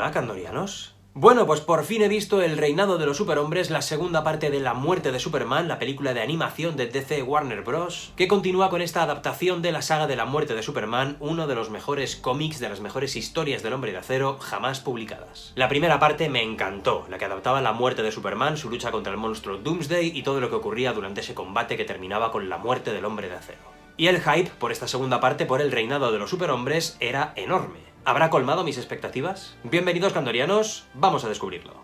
Hola, Kandorianos. Bueno, pues por fin he visto El reinado de los superhombres, la segunda parte de La muerte de Superman, la película de animación de DC Warner Bros., que continúa con esta adaptación de la saga de La muerte de Superman, uno de los mejores cómics, de las mejores historias del Hombre de Acero jamás publicadas. La primera parte me encantó, la que adaptaba la muerte de Superman, su lucha contra el monstruo Doomsday y todo lo que ocurría durante ese combate que terminaba con la muerte del Hombre de Acero. Y el hype por esta segunda parte, por El reinado de los superhombres, era enorme. ¿Habrá colmado mis expectativas? Bienvenidos, Kandorianos, vamos a descubrirlo.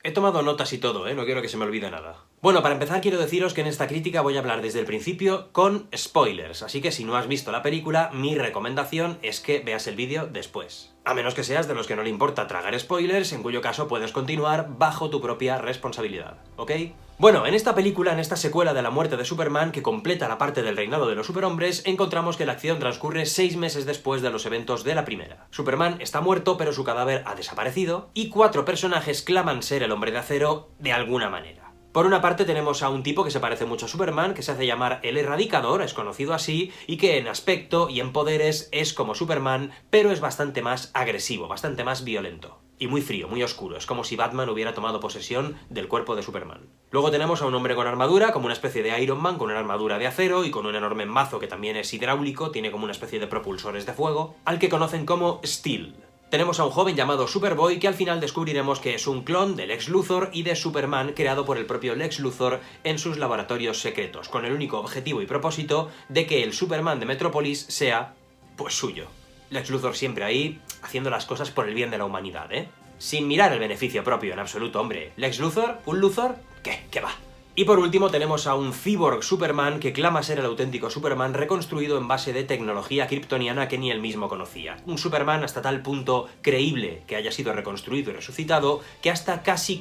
He tomado notas y todo, no quiero que se me olvide nada. Bueno, para empezar quiero deciros que en esta crítica voy a hablar desde el principio con spoilers, así que si no has visto la película, mi recomendación es que veas el vídeo después. A menos que seas de los que no le importa tragar spoilers, en cuyo caso puedes continuar bajo tu propia responsabilidad, ¿ok? Bueno, en esta película, en esta secuela de La muerte de Superman, que completa la parte del reinado de los superhombres, encontramos que la acción transcurre 6 meses después de los eventos de la primera. Superman está muerto, pero su cadáver ha desaparecido, y 4 personajes claman ser el Hombre de Acero de alguna manera. Por una parte tenemos a un tipo que se parece mucho a Superman, que se hace llamar el Erradicador, es conocido así, y que en aspecto y en poderes es como Superman, pero es bastante más agresivo, bastante más violento. Y muy frío, muy oscuro, es como si Batman hubiera tomado posesión del cuerpo de Superman. Luego tenemos a un hombre con armadura, como una especie de Iron Man, con una armadura de acero y con un enorme mazo que también es hidráulico, tiene como una especie de propulsores de fuego, al que conocen como Steel. Tenemos a un joven llamado Superboy que al final descubriremos que es un clon de Lex Luthor y de Superman creado por el propio Lex Luthor en sus laboratorios secretos, con el único objetivo y propósito de que el Superman de Metrópolis sea, pues, suyo. Lex Luthor siempre ahí, haciendo las cosas por el bien de la humanidad, sin mirar el beneficio propio en absoluto, hombre. ¿Lex Luthor? ¿Un Luthor? ¿Qué va? Y por último tenemos a un cyborg Superman que clama ser el auténtico Superman reconstruido en base de tecnología kryptoniana que ni él mismo conocía. Un Superman hasta tal punto creíble que haya sido reconstruido y resucitado que hasta casi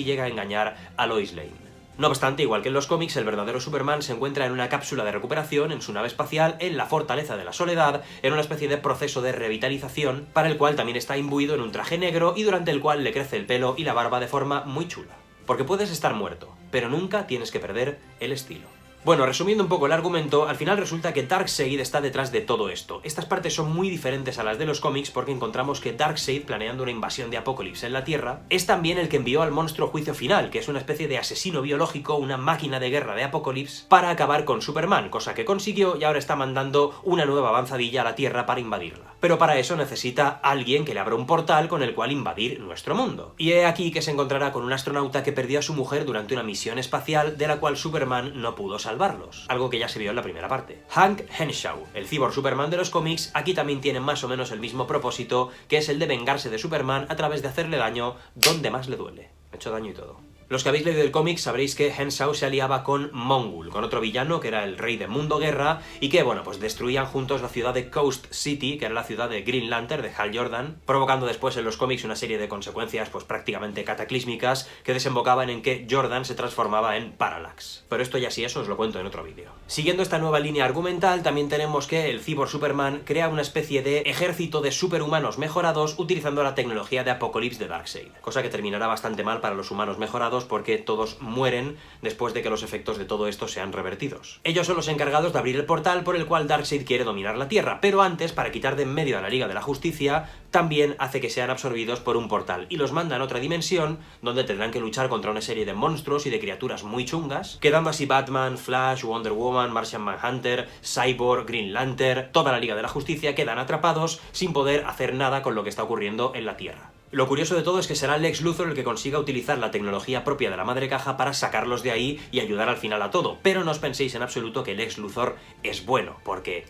llega a engañar a Lois Lane. No obstante, igual que en los cómics, el verdadero Superman se encuentra en una cápsula de recuperación en su nave espacial en la Fortaleza de la Soledad, en una especie de proceso de revitalización, para el cual también está imbuido en un traje negro y durante el cual le crece el pelo y la barba de forma muy chula. Porque puedes estar muerto, pero nunca tienes que perder el estilo. Bueno, resumiendo un poco el argumento, al final resulta que Darkseid está detrás de todo esto. Estas partes son muy diferentes a las de los cómics porque encontramos que Darkseid, planeando una invasión de Apokolips en la Tierra, es también el que envió al monstruo Juicio Final, que es una especie de asesino biológico, una máquina de guerra de Apokolips, para acabar con Superman, cosa que consiguió y ahora está mandando una nueva avanzadilla a la Tierra para invadirla. Pero para eso necesita alguien que le abra un portal con el cual invadir nuestro mundo. Y he aquí que se encontrará con un astronauta que perdió a su mujer durante una misión espacial de la cual Superman no pudo salvarlos, algo que ya se vio en la primera parte. Hank Henshaw, el cyborg Superman de los cómics, aquí también tiene más o menos el mismo propósito, que es el de vengarse de Superman a través de hacerle daño donde más le duele. Ha hecho daño y todo. Los que habéis leído el cómic sabréis que Henshaw se aliaba con Mongul, con otro villano que era el rey de Mundo Guerra, y que, bueno, pues destruían juntos la ciudad de Coast City, que era la ciudad de Green Lantern, de Hal Jordan, provocando después en los cómics una serie de consecuencias pues prácticamente cataclísmicas que desembocaban en que Jordan se transformaba en Parallax. Pero esto ya sí, eso os lo cuento en otro vídeo. Siguiendo esta nueva línea argumental, también tenemos que el cyborg Superman crea una especie de ejército de superhumanos mejorados utilizando la tecnología de Apokolips de Darkseid, cosa que terminará bastante mal para los humanos mejorados porque todos mueren después de que los efectos de todo esto sean revertidos. Ellos son los encargados de abrir el portal por el cual Darkseid quiere dominar la Tierra, pero antes, para quitar de en medio a la Liga de la Justicia, también hace que sean absorbidos por un portal y los manda a otra dimensión donde tendrán que luchar contra una serie de monstruos y de criaturas muy chungas, quedando así Batman, Flash, Wonder Woman, Martian Manhunter, Cyborg, Green Lantern, toda la Liga de la Justicia quedan atrapados sin poder hacer nada con lo que está ocurriendo en la Tierra. Lo curioso de todo es que será Lex Luthor el que consiga utilizar la tecnología propia de la Madre Caja para sacarlos de ahí y ayudar al final a todo, pero no os penséis en absoluto que Lex Luthor es bueno, porque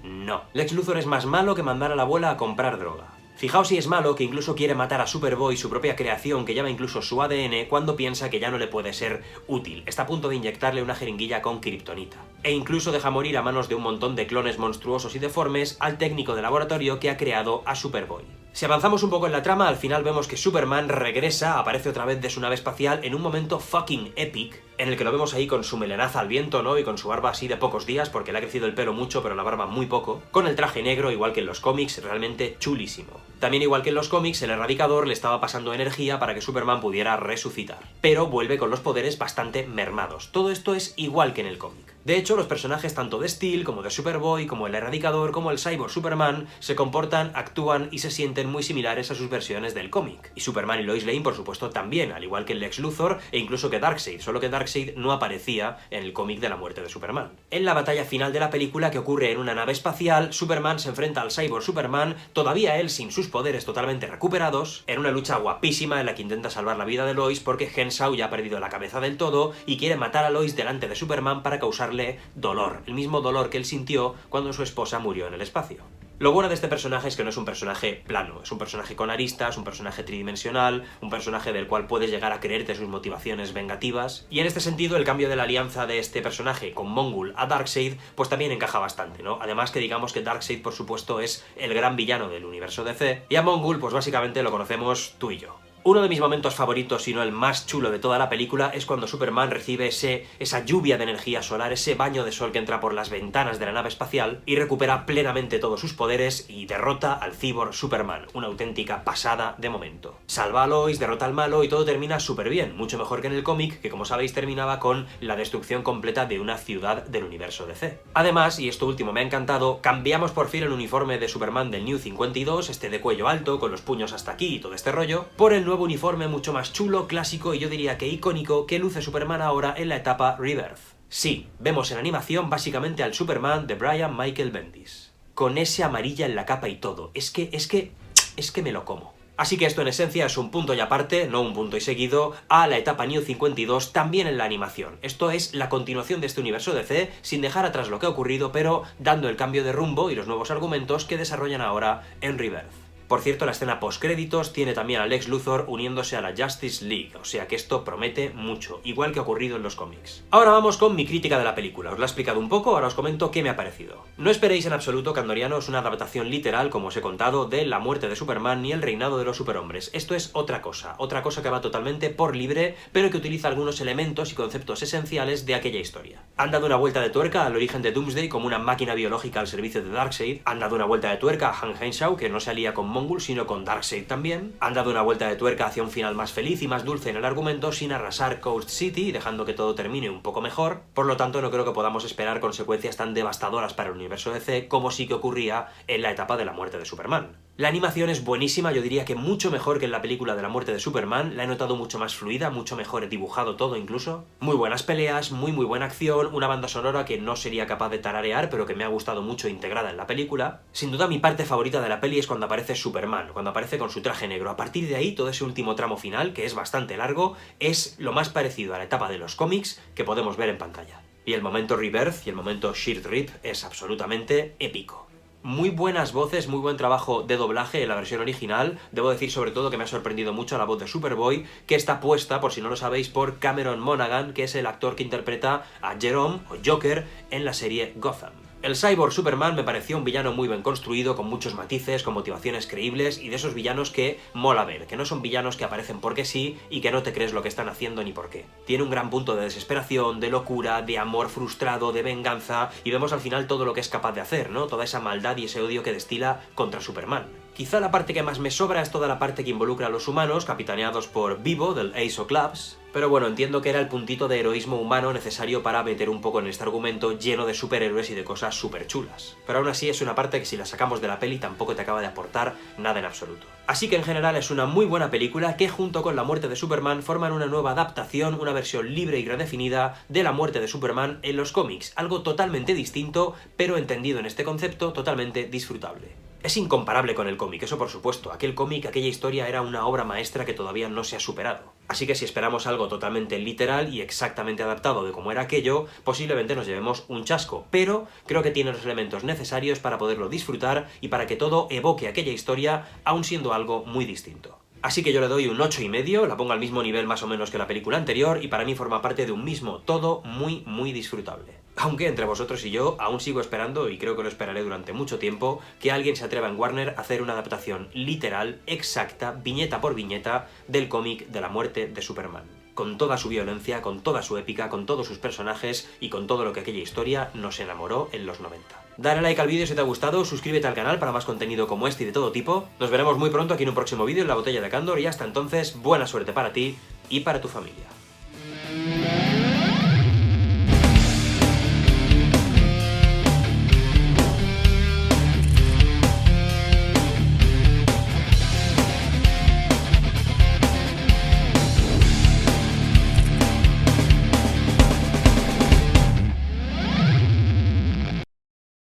no. Lex Luthor es más malo que mandar a la abuela a comprar droga. Fijaos si es malo que incluso quiere matar a Superboy, su propia creación, que lleva incluso su ADN, cuando piensa que ya no le puede ser útil. Está a punto de inyectarle una jeringuilla con kriptonita. E incluso deja morir a manos de un montón de clones monstruosos y deformes al técnico de laboratorio que ha creado a Superboy. Si avanzamos un poco en la trama, al final vemos que Superman regresa, aparece otra vez de su nave espacial en un momento fucking epic, en el que lo vemos ahí con su melenaza al viento, ¿no? Y con su barba así de pocos días, porque le ha crecido el pelo mucho, pero la barba muy poco. Con el traje negro, igual que en los cómics, realmente chulísimo. También igual que en los cómics, el Erradicador le estaba pasando energía para que Superman pudiera resucitar. Pero vuelve con los poderes bastante mermados. Todo esto es igual que en el cómic. De hecho, los personajes tanto de Steel, como de Superboy, como el Erradicador, como el Cyborg Superman, se comportan, actúan y se sienten muy similares a sus versiones del cómic. Y Superman y Lois Lane, por supuesto, también, al igual que el Lex Luthor e incluso que Darkseid, solo que Darkseid no aparecía en el cómic de la muerte de Superman. En la batalla final de la película, que ocurre en una nave espacial, Superman se enfrenta al Cyborg Superman, todavía él sin sus poderes totalmente recuperados, en una lucha guapísima en la que intenta salvar la vida de Lois porque Henshaw ya ha perdido la cabeza del todo y quiere matar a Lois delante de Superman para causarle dolor, el mismo dolor que él sintió cuando su esposa murió en el espacio. Lo bueno de este personaje es que no es un personaje plano, es un personaje con aristas, un personaje tridimensional, un personaje del cual puedes llegar a creerte sus motivaciones vengativas, y en este sentido el cambio de la alianza de este personaje con Mongul a Darkseid pues también encaja bastante, ¿no? Además que digamos que Darkseid por supuesto es el gran villano del universo DC, y a Mongul pues básicamente lo conocemos tú y yo. Uno de mis momentos favoritos, si no el más chulo de toda la película, es cuando Superman recibe esa lluvia de energía solar, ese baño de sol que entra por las ventanas de la nave espacial y recupera plenamente todos sus poderes y derrota al Cyborg Superman, una auténtica pasada de momento. Salva a Lois, derrota al malo y todo termina súper bien, mucho mejor que en el cómic, que como sabéis terminaba con la destrucción completa de una ciudad del universo DC. Además, y esto último me ha encantado, cambiamos por fin el uniforme de Superman del New 52, este de cuello alto, con los puños hasta aquí y todo este rollo, por el nuevo uniforme mucho más chulo, clásico y yo diría que icónico que luce Superman ahora en la etapa Rebirth. Sí, vemos en animación básicamente al Superman de Brian Michael Bendis, con ese amarilla en la capa y todo. Es que me lo como. Así que esto en esencia es un punto y aparte, no un punto y seguido, a la etapa New 52 también en la animación. Esto es la continuación de este universo DC, sin dejar atrás lo que ha ocurrido, pero dando el cambio de rumbo y los nuevos argumentos que desarrollan ahora en Rebirth. Por cierto, la escena post-créditos tiene también a Lex Luthor uniéndose a la Justice League, o sea que esto promete mucho, igual que ha ocurrido en los cómics. Ahora vamos con mi crítica de la película. Os la he explicado un poco, ahora os comento qué me ha parecido. No esperéis en absoluto que Andoriano es una adaptación literal, como os he contado, de La muerte de Superman ni El reinado de los superhombres. Esto es otra cosa que va totalmente por libre, pero que utiliza algunos elementos y conceptos esenciales de aquella historia. Han dado una vuelta de tuerca al origen de Doomsday como una máquina biológica al servicio de Darkseid, han dado una vuelta de tuerca a Han Henshaw, que no se alía con Mongul, sino con Darkseid también. Han dado una vuelta de tuerca hacia un final más feliz y más dulce en el argumento, sin arrasar Coast City, dejando que todo termine un poco mejor. Por lo tanto, no creo que podamos esperar consecuencias tan devastadoras para el universo DC como sí que ocurría en la etapa de la muerte de Superman. La animación es buenísima, yo diría que mucho mejor que en la película de la muerte de Superman, la he notado mucho más fluida, mucho mejor dibujado todo incluso. Muy buenas peleas, muy buena acción, una banda sonora que no sería capaz de tararear, pero que me ha gustado mucho integrada en la película. Sin duda mi parte favorita de la peli es cuando aparece Superman, cuando aparece con su traje negro. A partir de ahí, todo ese último tramo final, que es bastante largo, es lo más parecido a la etapa de los cómics que podemos ver en pantalla. Y el momento Rebirth y el momento Sheer Rip es absolutamente épico. Muy buenas voces, muy buen trabajo de doblaje en la versión original. Debo decir sobre todo que me ha sorprendido mucho la voz de Superboy, que está puesta, por si no lo sabéis, por Cameron Monaghan, que es el actor que interpreta a Jerome, o Joker, en la serie Gotham. El Cyborg Superman me pareció un villano muy bien construido, con muchos matices, con motivaciones creíbles y de esos villanos que mola ver, que no son villanos que aparecen porque sí y que no te crees lo que están haciendo ni por qué. Tiene un gran punto de desesperación, de locura, de amor frustrado, de venganza y vemos al final todo lo que es capaz de hacer, ¿no? Toda esa maldad y ese odio que destila contra Superman. Quizá la parte que más me sobra es toda la parte que involucra a los humanos, capitaneados por Vivo, del Ace of Clubs, pero bueno, entiendo que era el puntito de heroísmo humano necesario para meter un poco en este argumento lleno de superhéroes y de cosas súper chulas. Pero aún así es una parte que si la sacamos de la peli tampoco te acaba de aportar nada en absoluto. Así que en general es una muy buena película que junto con La muerte de Superman forman una nueva adaptación, una versión libre y redefinida de La muerte de Superman en los cómics, algo totalmente distinto, pero entendido en este concepto totalmente disfrutable. Es incomparable con el cómic, eso por supuesto. Aquel cómic, aquella historia era una obra maestra que todavía no se ha superado. Así que si esperamos algo totalmente literal y exactamente adaptado de cómo era aquello, posiblemente nos llevemos un chasco, pero creo que tiene los elementos necesarios para poderlo disfrutar y para que todo evoque aquella historia, aun siendo algo muy distinto. Así que yo le doy un 8,5, la pongo al mismo nivel más o menos que la película anterior y para mí forma parte de un mismo todo muy disfrutable. Aunque entre vosotros y yo aún sigo esperando, y creo que lo esperaré durante mucho tiempo, que alguien se atreva en Warner a hacer una adaptación literal, exacta, viñeta por viñeta, del cómic de la muerte de Superman. Con toda su violencia, con toda su épica, con todos sus personajes y con todo lo que aquella historia nos enamoró en los 90. Dale like al vídeo si te ha gustado, suscríbete al canal para más contenido como este y de todo tipo. Nos veremos muy pronto aquí en un próximo vídeo en La Botella de Candor y hasta entonces, buena suerte para ti y para tu familia.